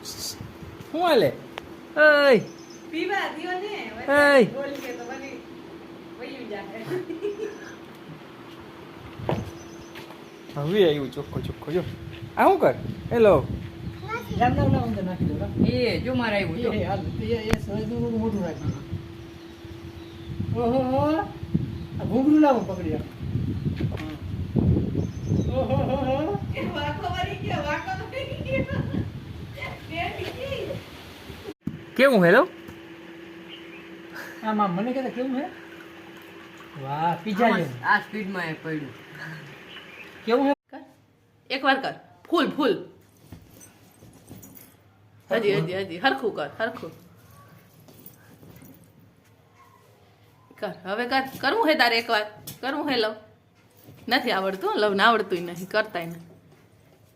શું હાલે? એય પીવા દિયો ને એય બોલ કે તો બની વયું જાહે. હવે આવ્યું ચોખ્ખો ચોખ્ખો જો. આ શું કર? હેલો રામ રામ રામ અંદર નાખી દો રામ. એ જો મારે આવ્યું જો. એ હાલ એ સહેજનું મોઢું રાખી. ઓહો આ ઘૂંઘરું લાવો પકડી આપ. ઓહો એ વાકો વળી ગયો વાકો વળી ગયો. કેવું હેલો? આમ આમ મને કહેતા કેવું હે? વાહ પીઝા જેવું. આ સ્પીડમાં એ પડ્યું. કેવું હે? એકવાર કર ફૂલ ફૂલ હજી હજી હજી હરખું કર હરખું કર હવે કર કરવું હે તારે એકવાર કરવું હે લવ નથી આવડતું લવ ના આવડતું નહીં કરતાય નહીં